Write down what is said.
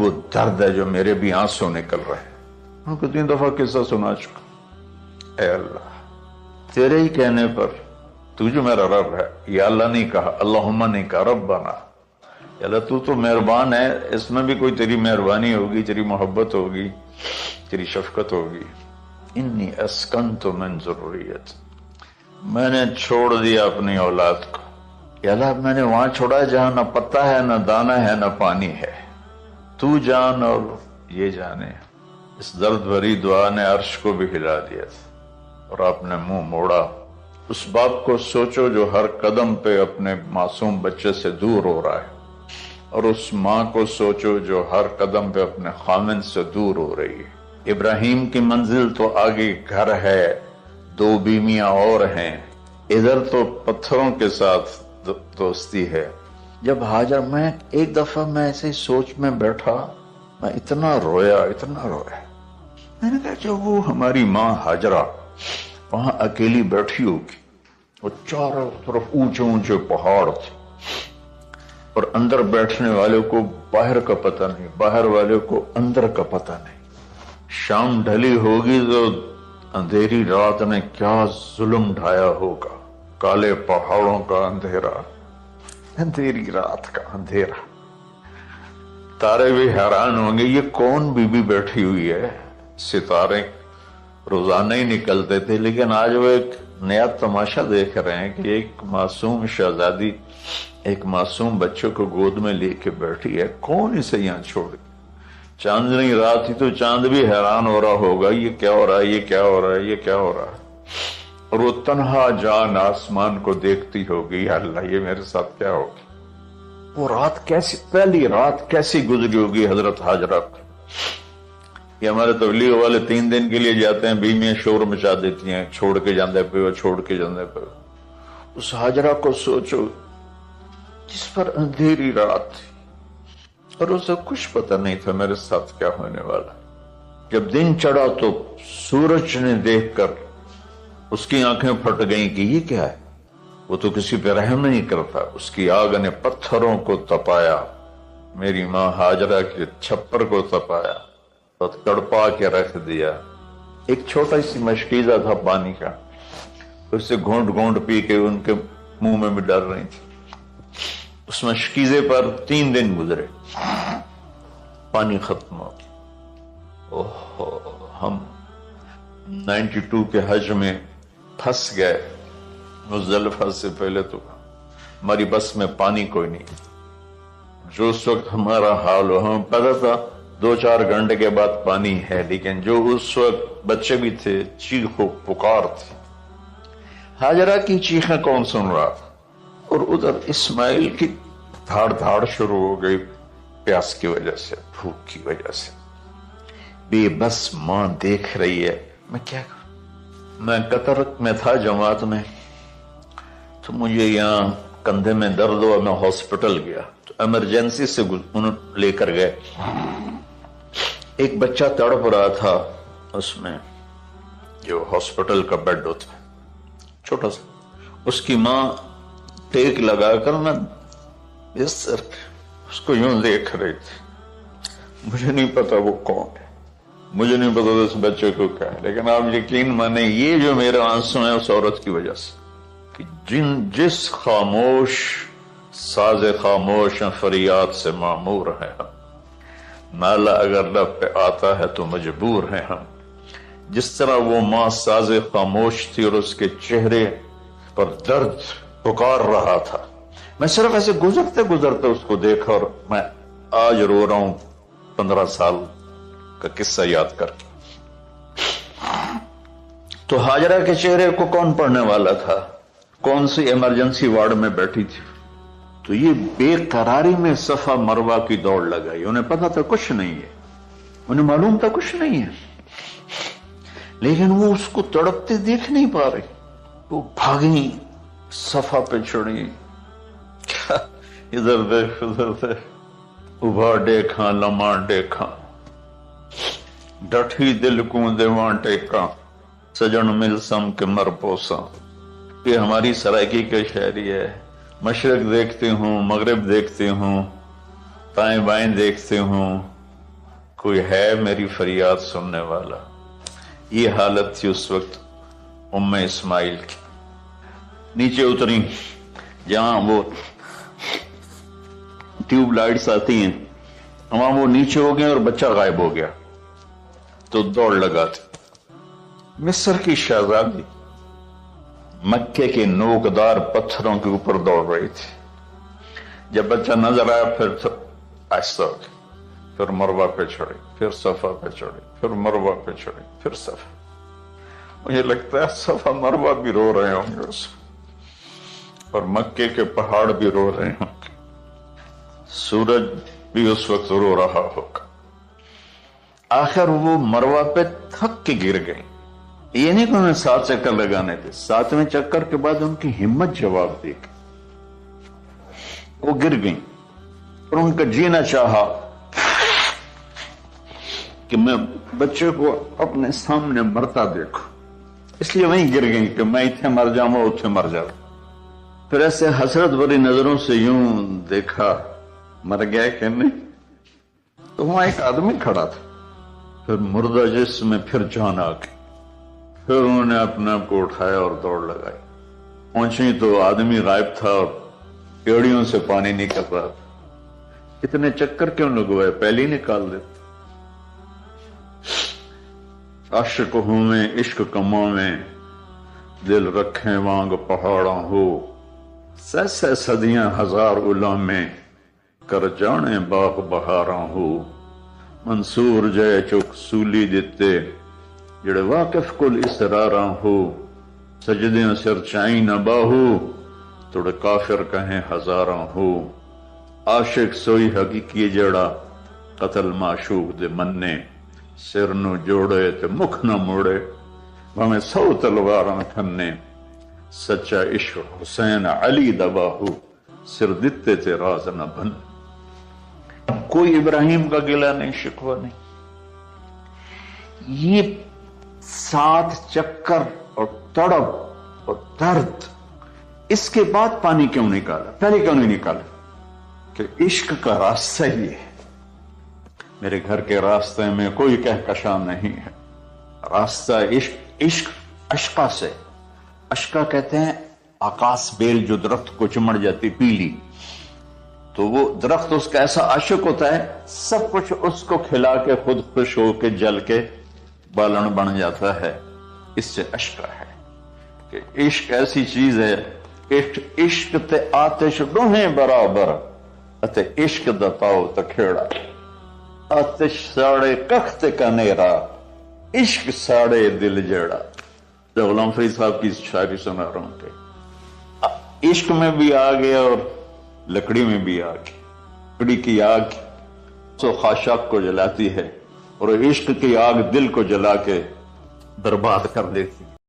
وہ درد ہے جو میرے بھی آنسو نکل رہے ہیں. ان کو 3 دفعہ قصہ سنا چکا. اے اللہ تیرے ہی کہنے پر تو جو میرا رب ہے، یا اللہ نہیں کہا، اللہم نہیں کہا، ربنا. یا اللہ تو مہربان ہے، اس میں بھی کوئی تیری مہربانی ہوگی، تیری محبت ہوگی، تیری شفقت ہوگی. انی اسکنت من ذریت، میں نے چھوڑ دیا اپنی اولاد کو. یا اللہ میں نے وہاں چھوڑا جہاں نہ پتا ہے، نہ دانا ہے، نہ پانی ہے. تو جان اور یہ جانے. اس درد بھری دعا نے عرش کو بھی ہلا دیا تھا. اور آپ نے منہ موڑا. اس باپ کو سوچو جو ہر قدم پہ اپنے معصوم بچے سے دور ہو رہا ہے، اور اس ماں کو سوچو جو ہر قدم پہ اپنے خامن سے دور ہو رہی ہے. ابراہیم کی منزل تو آگے گھر ہے، 2 بیویاں اور ہیں، ادھر تو پتھروں کے ساتھ دوستی ہے. جب ہاجر، میں ایک دفعہ میں ایسے سوچ میں بیٹھا، میں اتنا رویا. میں نے کہا جب وہ ہماری ماں ہاجرہ وہاں اکیلی بیٹھی ہوگی، وہ چاروں طرف اونچے اونچے پہاڑ تھے، اور اندر بیٹھنے والے کو باہر کا پتہ نہیں، باہر والے کو اندر کا پتہ نہیں. شام ڈھلی ہوگی تو اندھیری رات نے کیا ظلم ڈھایا ہوگا. کالے پہاڑوں کا اندھیرا، اندھیری رات کا اندھیرا. تارے بھی حیران ہوں گے یہ کون بی بی بیٹھی ہوئی ہے. ستارے روزانہ ہی نکلتے تھے، لیکن آج وہ ایک نیا تماشا دیکھ رہے ہیں کہ ایک معصوم شہزادی ایک معصوم بچوں کو گود میں لے کے بیٹھی ہے. کون اسے یہاں چھوڑ گیا؟ چاندنی رات ہی تو چاند بھی حیران ہو رہا ہوگا، یہ کیا ہو رہا ہے، یہ کیا ہو رہا ہے، یہ کیا ہو رہا ہے. اور وہ تنہا جان آسمان کو دیکھتی ہوگی، یا اللہ یہ میرے ساتھ کیا ہوگی. وہ رات کیسی، پہلی رات کیسی گزری ہوگی حضرت ہاجرہ کی. یہ ہمارے تبلیغ والے 3 دن کے لیے جاتے ہیں، بیویاں شور مچا دیتی ہیں، چھوڑ کے جاندے پہ، چھوڑ کے جاندے پہ. اس ہاجرہ کو سوچو جس پر اندھیری رات تھی اور اسے کچھ پتہ نہیں تھا میرے ساتھ کیا ہونے والا. جب دن چڑھا تو سورج نے دیکھ کر اس کی آنکھیں پھٹ گئیں کہ یہ کیا ہے. وہ تو کسی پہ رحم نہیں کرتا. اس کی آگ نے پتھروں کو تپایا، میری ماں ہاجرہ کے چھپر کو تپایا اور تڑپا کے رکھ دیا. ایک چھوٹا سی مشکیزہ تھا پانی کا، اسے گھونٹ گھونٹ پی کے ان کے منہ میں بھی ڈال رہی تھی. اس مشکیزے پر 3 دن گزرے، پانی ختم ہو گیا. ہم 92 کے حج میں پھنس گئے. مزدلفہ سے پہلے تو ہماری بس میں پانی کوئی نہیں. جو اس وقت ہمارا حال ہو، ہمیں پتا تھا 2-4 گھنٹے کے بعد پانی ہے، لیکن جو اس وقت بچے بھی تھے، چیخ و پکار تھی. ہاجرہ کی چیخیں کون سن رہا تھا؟ اور ادھر اسماعیل کی دھاڑ دھاڑ شروع ہو گئی، پیاس کی وجہ سے، بھوک کی وجہ سے. بے بس ماں دیکھ رہی ہے. میں کیا کروں؟ میں قطر میں تھا جماعت میں، تو مجھے یہاں کندھے میں درد ہوا، میں ہاسپٹل گیا تو ایمرجنسی سے انہوں لے کر گئے. ایک بچہ تڑپ رہا تھا اس میں، جو ہاسپٹل کا بیڈ ہوتا ہے چھوٹا سا. اس کی ماں ٹیک لگا کر نا بستر اس کو یوں دیکھ رہی تھی. مجھے نہیں پتا وہ کون ہے، مجھے نہیں پتا اس بچے کو کیا ہے، لیکن آپ یقین مانیں یہ جو میرے آنسو ہیں اس عورت کی وجہ سے، کہ جس خاموش ساز خاموش فریاد سے معمور ہیں ہم. نالا اگر لب پہ آتا ہے تو مجبور ہیں ہم. جس طرح وہ ماں ساز خاموش تھی اور اس کے چہرے پر درد پکار رہا تھا. میں صرف ایسے گزرتے گزرتے اس کو دیکھا اور میں آج رو رہا ہوں 15 سال کا قصہ یاد کر کے. تو ہاجرہ کے چہرے کو کون پڑھنے والا تھا؟ کون سی ایمرجنسی وارڈ میں بیٹھی تھی؟ تو یہ بے قراری میں صفا مروہ کی دوڑ لگائی. انہیں پتا تھا کچھ نہیں ہے، انہیں معلوم تھا کچھ نہیں ہے، لیکن وہ اس کو تڑپتے دیکھ نہیں پا رہی. وہ بھاگی، صفا پہ چڑھی، ادھر دیکھ ادھر دیکھ، ابھا دیکھا لمحہ دیکھا، ڈٹھی دل کو دیواں ٹیکا، سجن مل سم کے مر پوسا. یہ ہماری سرائکی کے شاعری ہے. مشرق دیکھتی ہوں، مغرب دیکھتی ہوں، دائیں بائیں دیکھتی ہوں، کوئی ہے میری فریاد سننے والا؟ یہ حالت تھی اس وقت ام اسماعیل کی. نیچے اتری جہاں وہ ٹیوب لائٹس آتی ہیں وہاں وہ نیچے ہو گئے اور بچہ غائب ہو گیا. تو دوڑ لگا تھا. مصر کی شہزادی مکے کے نوکدار پتھروں کے اوپر دوڑ رہی تھی. جب بچہ نظر آیا پھر آہستہ ہو گئی، پھر مروہ پہ چڑھی، پھر صفا پہ چڑھی، پھر مروہ پہ چڑھی، پھر صفا. مجھے لگتا ہے صفا مروہ بھی رو رہے ہوں گے اس اور مکے کے پہاڑ بھی رو رہے ہوں گے. سورج بھی اس وقت رو رہا ہوگا. آخر وہ مروہ پہ تھک کے گر گئی. یہ نہیں کہ انہیں 7 چکر لگانے تھے، 7ویں چکر کے بعد ان کی ہمت جواب دے گئی. وہ گر گئی اور ان کا جینا چاہا کہ میں بچے کو اپنے سامنے مرتا دیکھوں، اس لیے وہیں گر گئی کہ میں اتنے مر جاؤں وہ اتنے مر جاؤں. پھر ایسے حسرت بھری نظروں سے یوں دیکھا مر گیا کہ نہیں. تو وہاں ایک آدمی کھڑا تھا. پھر مردہ جسم میں پھر جان آ گئی. پھر انہوں نے اپنے آپ کو اٹھایا اور دوڑ لگائی. پہنچی تو آدمی غائب تھا اور ایڑیوں سے پانی نکل رہا تھا. اتنے چکر کیوں لگوائے، پہلے ہی نکال دیتے. عاشق ہوں میں عشق کماں میں دل رکھیں وانگ پہاڑاں ہو. سہ صدیاں ہزار الا میں کر جانے باغ بہاراں ہو. منصور جے چک سولی دیتے جڑے واقف کل اسراراں ہو. سجدیاں سر چائی نہ باہو توڑے کافر کہیں ہزاراں ہو. عاشق سوئی حقیقی جڑا قتل معشوق دے مننے. سر نو جوڑے تے مکھ نہ موڑے بھامے 100 تلواراں کھنے. سچا عشق حسین علی دباہو سر دتے تے راز نہ بن. کوئی ابراہیم کا گلہ نہیں، شکوہ نہیں. یہ 7 چکر اور تڑپ اور درد، اس کے بعد پانی کیوں نکالا؟ پہلے کیوں نہیں نکالا؟ کہ عشق کا راستہ ہی ہے. میرے گھر کے راستے میں کوئی کہکشاں نہیں ہے. راستہ عشق، عشق اشقا سے. اشقا کہتے ہیں آکاش بیل جو درخت کو چمڑ جاتی پیلی، تو وہ درخت اس کا ایسا عاشق ہوتا ہے سب کچھ اس کو کھلا کے خود خوش ہو کے جل کے بالن بن جاتا ہے. اس سے اشقا ہے کہ عشق ایسی چیز ہے. عشق تے آتش دوہیں برابر اتے عشق دا پاؤ تکھیڑا. آتش ساڑے کخت کا نیرا عشق ساڑے دل جیڑا. جو غلام فرید صاحب کی شاعری سنا رہا ہوں کہ عشق میں بھی آ گیا اور لکڑی میں بھی آگ. لکڑی کی آگ سو خاشاک کو جلاتی ہے اور عشق کی آگ دل کو جلا کے برباد کر دیتی.